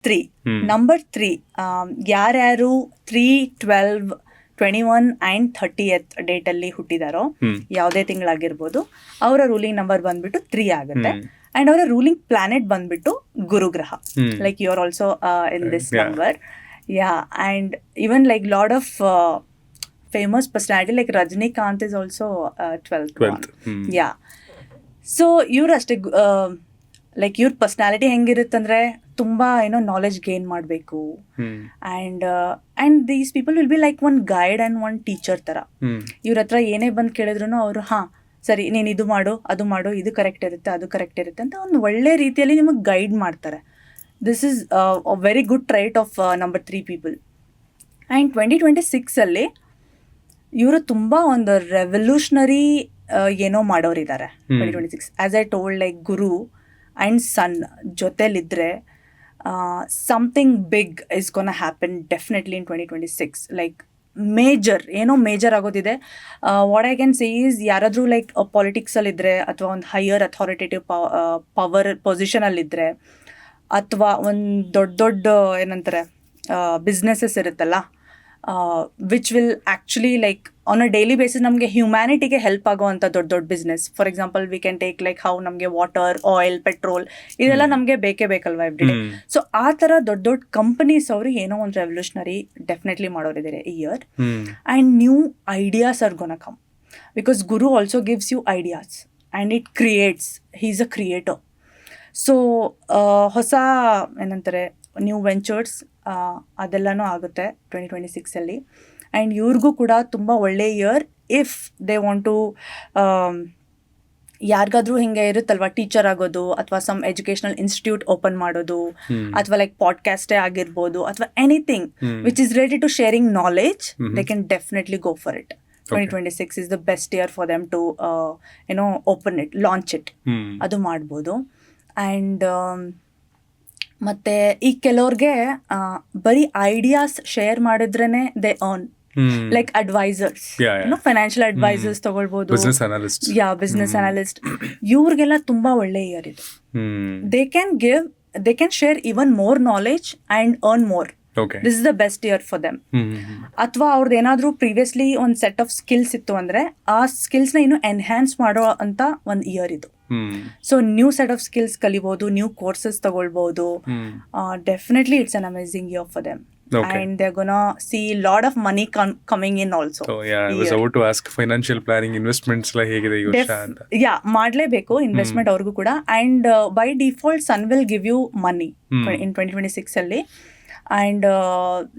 3. Number 3, ಯಾರ್ಯಾರು 3, 12, 21 and 30th ಡೇಟಲ್ಲಿ ಹುಟ್ಟಿದಾರೋ, ಯಾವುದೇ ತಿಂಗಳಾಗಿರ್ಬೋದು, ಅವರ ರೂಲಿಂಗ್ ನಂಬರ್ ಬಂದ್ಬಿಟ್ಟು 3 ಆಗುತ್ತೆ. ಆ್ಯಂಡ್ ಅವರ ರೂಲಿಂಗ್ ಪ್ಲಾನೆಟ್ ಬಂದ್ಬಿಟ್ಟು ಗುರುಗ್ರಹ. Like you are also in this number. Yeah, and even like lot of famous personality like Rajinikanth is also 12th one. Yeah. So ಇವ್ರು ಅಷ್ಟೇ, ಲೈಕ್ ಇವ್ರ ಪರ್ಸ್ನಾಲಿಟಿ ಹೆಂಗಿರುತ್ತಂದ್ರೆ ತುಂಬ ನಾಲೆಜ್ ಗೇನ್ ಮಾಡಬೇಕು. And these people will be like one guide and one teacher ಥರ. ಇವ್ರ ಹತ್ರ ಏನೇ ಬಂದು ಕೇಳಿದ್ರು ಅವರು ಸರಿ ನೀನು ಇದು ಮಾಡು, ಅದು ಮಾಡು, ಇದು ಕರೆಕ್ಟ್ ಇರುತ್ತೆ, ಅದು ಕರೆಕ್ಟ್ ಇರುತ್ತೆ ಅಂತ ಒಂದು ಒಳ್ಳೆ ರೀತಿಯಲ್ಲಿ ನಿಮಗೆ ಗೈಡ್ ಮಾಡ್ತಾರೆ. This is a very good trait of number 3 people. And 2026 ಇವರು ತುಂಬ ಒಂದು ರೆವಲ್ಯೂಷನರಿ ಏನೋ ಮಾಡೋರಿದ್ದಾರೆ 2026. As I told, like Guru and sun ಜೊತೆಲಿದ್ದರೆ something big is gonna happen definitely in 2026. Like ಏನೋ ಮೇಜರ್ ಆಗೋದಿದೆ. What I can say is, ಯಾರಾದರೂ like ಪಾಲಿಟಿಕ್ಸಲ್ಲಿದ್ದರೆ ಅಥವಾ ಒಂದು ಹೈಯರ್ ಅಥಾರಿಟೇಟಿವ್ ಪವರ್ ಪೊಸಿಷನಲ್ಲಿದ್ದರೆ, ಅಥವಾ ಒಂದು ದೊಡ್ಡ ಏನಂತಾರೆ ಬಿಸ್ನೆಸಸ್ ಇರುತ್ತಲ್ಲ, which will actually like on a daily basis ನಮಗೆ ಹ್ಯುಮ್ಯಾನಿಟಿಗೆ ಹೆಲ್ಪ್ ಆಗೋವಂಥ ದೊಡ್ಡ business. For example we can take like how ನಮಗೆ ವಾಟರ್, ಆಯಿಲ್, ಪೆಟ್ರೋಲ್ ಇದೆಲ್ಲ ನಮಗೆ ಬೇಕೇ ಬೇಕಲ್ವಾ ಎವ್ರಿ ಡೇ. ಸೊ ಆ ಥರ ದೊಡ್ಡ ಕಂಪನೀಸ್ ಅವರು ಏನೋ ಒಂದು ರೆವಲ್ಯೂಷನರಿ ಡೆಫಿನೆಟ್ಲಿ ಮಾಡೋರಿದ್ದಾರೆ ಈ year. And new ideas are gonna come, because Guru also gives you ideas and it creates. He is a creator. So ಹೊಸ ಏನಂತಾರೆ ನ್ಯೂ ವೆಂಚರ್ಸ್ ಅದೆಲ್ಲನೂ ಆಗುತ್ತೆ 2026. ಆ್ಯಂಡ್ ಇವ್ರಿಗೂ ಕೂಡ ತುಂಬ ಒಳ್ಳೆ year if they want to, ಯಾರಿಗಾದ್ರೂ ಹಿಂಗೆ ಇರುತ್ತಲ್ವ ಟೀಚರ್ ಆಗೋದು, ಅಥವಾ ಸಮ್ ಎಜುಕೇಷನಲ್ ಇನ್ಸ್ಟಿಟ್ಯೂಟ್ ಓಪನ್ ಮಾಡೋದು, ಅಥವಾ ಲೈಕ್ ಪಾಡ್ಕಾಸ್ಟೇ ಆಗಿರ್ಬೋದು, ಅಥವಾ anything which is related to sharing knowledge, they can definitely go for it. 2026 is the best year for them to open it, launch it. ಅದು ಮಾಡ್ಬೋದು. ಆ್ಯಂಡ್ ಮತ್ತು ಈ ಕೆಲವ್ರಿಗೆ ಬರೀ ಐಡಿಯಾಸ್ ಶೇರ್ ಮಾಡಿದ್ರೇ they earn, like advisers, financial advisers ತಗೊಳ್ಬೋದು, business analyst, ಇವ್ರಿಗೆಲ್ಲ ತುಂಬ ಒಳ್ಳೆ ಇಯರ್ ಇದು. They can share even more knowledge and earn more. This is the best year for them. ಅಥವಾ ಅವ್ರದ್ದು ಏನಾದರೂ ಪ್ರೀವಿಯಸ್ಲಿ ಒಂದು ಸೆಟ್ ಆಫ್ ಸ್ಕಿಲ್ಸ್ ಇತ್ತು ಅಂದರೆ ಆ ಸ್ಕಿಲ್ಸ್ನ ಇನ್ನು ಎನ್ಹ್ಯಾನ್ಸ್ ಮಾಡೋ ಅಂತ ಒಂದು ಇಯರ್ ಇದು. So new set of skills ಕಲಿಬೋದು, ನ್ಯೂ ಕೋರ್ಸಸ್ ತಗೊಳ್ಬೋದು. Definitely it's an amazing year for them. And they're gonna see lot of money coming in also. So yeah, I was about to ask financial planning, investments la hegide ಈ ವರ್ಷ ಅಂತ. Yeah, ಮಾಡಲೇಬೇಕು investment ಅವ್ರಿಗೂ ಕೂಡ. And by default sun will give you money in 2026 ಅಲ್ಲಿ. And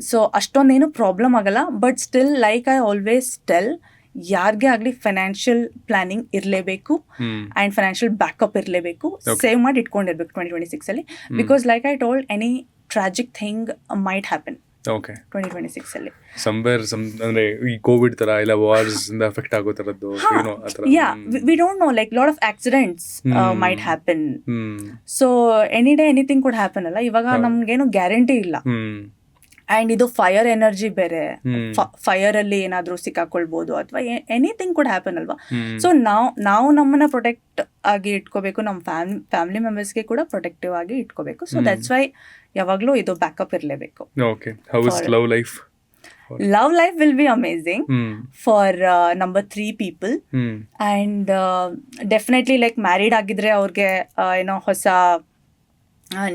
so ಅಷ್ಟೊಂದೇನು problem ಆಗಲ್ಲ. But still like I always tell, ಯಾರಿಗೆ ಆಗಲಿ ಫೈನಾನ್ಷಿಯಲ್ ಪ್ಲಾನಿಂಗ್ ಇರಲೇಬೇಕು ಆ್ಯಂಡ್ ಫೈನಾನ್ಷಿಯಲ್ ಬ್ಯಾಕಪ್ ಇರಲೇಬೇಕು. ಸೇವ್ ಮಾಡಿ ಇಟ್ಕೊಂಡಿರ್ಬೇಕು 2026 because like I told, any tragic thing might happen 2026 ಅಂದ್ರೆ ಈ Covid ತರ ಇಲ್ಲ ವಾರ್ಸ್ ಇಂದ ಎಫೆಕ್ಟ್ ಆಗೋ ತರದ್ದು ಏನೋ ಆ ತರ. Yeah, we don't know, like lot of accidents might happen. So any day anything could happen ಅಲ್ಲ. ಇವಾಗ ನಮ್ಗೇನು ಗ್ಯಾರಂಟಿ ಇಲ್ಲ. ಆ್ಯಂಡ್ ಇದು ಫೈರ್ ಎನರ್ಜಿ ಬೇರೆ, ಫೈರ್ ಅಲ್ಲಿ ಏನಾದರೂ ಸಿಕ್ಕಾಕೊಳ್ಬೋದು, ಅಥವಾ ಎನಿಥಿಂಗ್ ಕುಡ್ ಹ್ಯಾಪನ್ ಅಲ್ವಾ. ಸೊ ನಾವು ನಮ್ಮನ್ನ ಪ್ರೊಟೆಕ್ಟ್ ಆಗಿ ಇಟ್ಕೋಬೇಕು, ನಮ್ಮ ಫ್ಯಾಮಿಲಿ ಮೆಂಬರ್ಸ್ಗೆ ಕೂಡ ಪ್ರೊಟೆಕ್ಟಿವ್ ಆಗಿ ಇಟ್ಕೋಬೇಕು. ಸೊ ದಟ್ಸ್ ವೈ ಯಾವಾಗಲೂ ಇದು ಬ್ಯಾಕಪ್ ಇರಲೇಬೇಕು. Love life will be amazing for number 3 people. And definitely like married ಆಗಿದ್ರೆ ಅವ್ರಿಗೆ ಏನೋ ಹೊಸ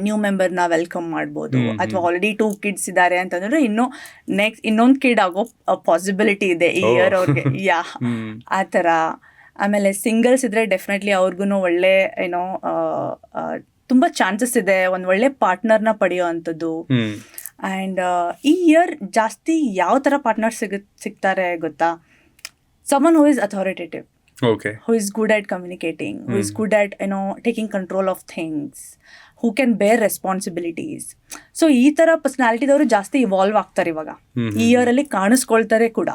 ನ್ಯೂ ಮೆಂಬರ್ನ ವೆಲ್ಕಮ್ ಮಾಡ್ಬೋದು. ಅಥವಾ ಆಲ್ರೆಡಿ 2 kids ಇದ್ದಾರೆ ಅಂತಂದ್ರೆ ಇನ್ನೊಂದು ಕಿಡ್ ಆಗೋ ಪಾಸಿಬಿಲಿಟಿ ಇದೆ ಈ ಇಯರ್ ಅವ್ರಿಗೆ. ಯಾ, ಆ ಥರ. ಆಮೇಲೆ ಸಿಂಗಲ್ಸ್ ಇದ್ರೆ ಡೆಫಿನೆಟ್ಲಿ ಅವ್ರಿಗೂ ಒಳ್ಳೆ ಏನೋ ತುಂಬ ಚಾನ್ಸಸ್ ಇದೆ ಒಂದು ಒಳ್ಳೆ ಪಾರ್ಟ್ನರ್ನ ಪಡೆಯೋ ಅಂಥದ್ದು. ಆ್ಯಂಡ್ ಈ ಇಯರ್ ಜಾಸ್ತಿ ಯಾವ ಥರ ಪಾರ್ಟ್ನರ್ ಸಿಗ್ತಾರೆ ಗೊತ್ತಾ? Someone who is authoritative, who is good at communicating, who is good at taking control of things, who can bear responsibilities. So ಈ ಥರ ಪರ್ಸನಾಲಿಟಿದವರು ಜಾಸ್ತಿ ಇವಾಲ್ವ್ ಆಗ್ತಾರೆ ಇವಾಗ, ಈ ಇಯರಲ್ಲಿ ಕಾಣಿಸ್ಕೊಳ್ತಾರೆ ಕೂಡ.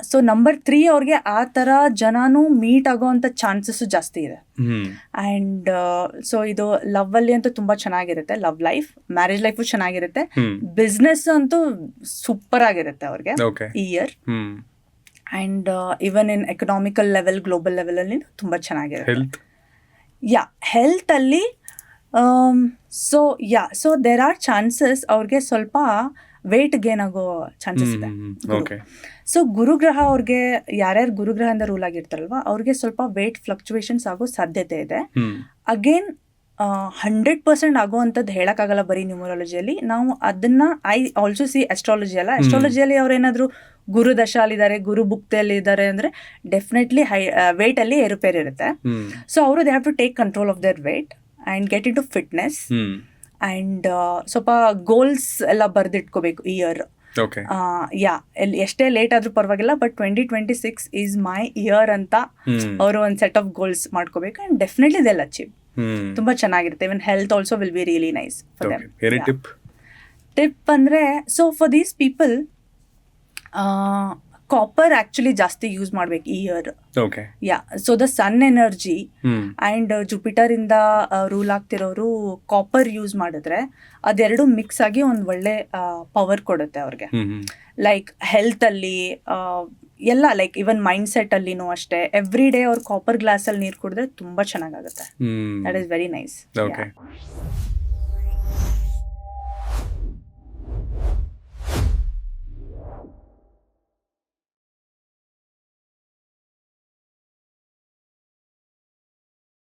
ಸೊ ನಂಬರ್ 3 ಅವ್ರಿಗೆ ಆ ಥರ ಜನನೂ ಮೀಟ್ ಆಗೋವಂಥ ಚಾನ್ಸಸ್ಸು ಜಾಸ್ತಿ ಇದೆ. ಆ್ಯಂಡ್ ಸೊ ಇದು ಲವ್ ಅಲ್ಲಿ ಅಂತೂ ತುಂಬ ಚೆನ್ನಾಗಿರುತ್ತೆ, ಲವ್ ಲೈಫ್, ಮ್ಯಾರೇಜ್ ಲೈಫು ಚೆನ್ನಾಗಿರುತ್ತೆ, ಬಿಸ್ನೆಸ್ ಅಂತೂ ಸೂಪರ್ ಆಗಿರುತ್ತೆ ಅವ್ರಿಗೆ ಈ year. And even in economical level, global ಲೆವೆಲಲ್ಲಿ ತುಂಬ ಚೆನ್ನಾಗಿರುತ್ತೆ. ಯಾ, ಹೆಲ್ತಲ್ಲಿ ಸೊ ದೇರ್ ಆರ್ ಚಾನ್ಸಸ್ ಅವ್ರಿಗೆ ಸ್ವಲ್ಪ ವೇಟ್ ಗೇನ್ ಆಗೋ ಚಾನ್ಸಸ್ ಇದೆ. ಓಕೆ. ಸೊ ಗುರುಗ್ರಹ ಅವ್ರಿಗೆ ಯಾರ್ಯಾರು ಗುರುಗ್ರಹದಿಂದ ರೂಲ್ ಆಗಿರ್ತಾರಲ್ವ ಅವ್ರಿಗೆ ಸ್ವಲ್ಪ ವೇಟ್ ಫ್ಲಕ್ಚುಯೇಷನ್ಸ್ ಆಗೋ ಸಾಧ್ಯತೆ ಇದೆ. ಅಗೇನ್ 100% ಆಗುವಂಥದ್ದು ಹೇಳಕ್ಕಾಗಲ್ಲ ಬರೀ ನ್ಯೂಮರಾಲಜಿಯಲ್ಲಿ. ನಾವು ಅದನ್ನ ಐ ಆಲ್ಸೋ ಸಿ ಅಸ್ಟ್ರಾಲಜಿಯಲ್ಲಿ ಅವ್ರು ಏನಾದ್ರು ಗುರು ದಶಾಲಿದ್ದಾರೆ, ಗುರು ಭುಕ್ತಿಯಲ್ಲಿ ಇದ್ದಾರೆ ಅಂದ್ರೆ ಡೆಫಿನೆಟ್ಲಿ ವೇಟ್ ಅಲ್ಲಿ ಏರುಪೇರು ಇರುತ್ತೆ. ಸೊ ಅವರು they have to take control of their weight and get into fitness and ಸ್ವಲ್ಪ ಗೋಲ್ಸ್ ಎಲ್ಲ ಬರ್ದಿಟ್ಕೋಬೇಕು ಈ ಇಯರ್. ಎಷ್ಟೇ ಲೇಟ್ ಆದ್ರೂ ಪರವಾಗಿಲ್ಲ, ಬಟ್ 2026 ಈಸ್ ಮೈ ಇಯರ್ ಅಂತ ಅವರು ಒಂದು ಸೆಟ್ ಆಫ್ ಗೋಲ್ಸ್ ಮಾಡ್ಕೋಬೇಕು ಅಂಡ್ ಡೆಫಿನೆಟ್ಲಿ ದೆಲ್ ಅಚೀವ್. ತುಂಬಾ ಚೆನ್ನಾಗಿರುತ್ತೆ. Even health also will be really nice for them. Tip ಅಂದ್ರೆ so for these people copper actually ಜಾಸ್ತಿ ಯೂಸ್ ಮಾಡ್ಬೇಕು ಈ year. So the sun energy and Jupiter ಇಂದ rule ಆಗ್ತಿರೋರು copper use ಮಾಡಿದ್ರೆ ಅದೆರಡು ಮಿಕ್ಸ್ ಆಗಿ ಒಂದ್ ಒಳ್ಳೆ ಪವರ್ ಕೊಡುತ್ತೆ ಅವ್ರಿಗೆ. ಲೈಕ್ ಹೆಲ್ತ್ ಅಲ್ಲಿ ಎಲ್ಲ, ಲೈಕ್ ಇವನ್ ಮೈಂಡ್ ಸೆಟ್ ಅಲ್ಲಿನೂ ಅಷ್ಟೇ. ಎವ್ರಿ ಡೇ ಅವ್ರು ಕಾಪರ್ ಗ್ಲಾಸ್ ಅಲ್ಲಿ ನೀರು ಕುಡಿದ್ರೆ ತುಂಬಾ ಚೆನ್ನಾಗಾಗುತ್ತೆ. That is very nice.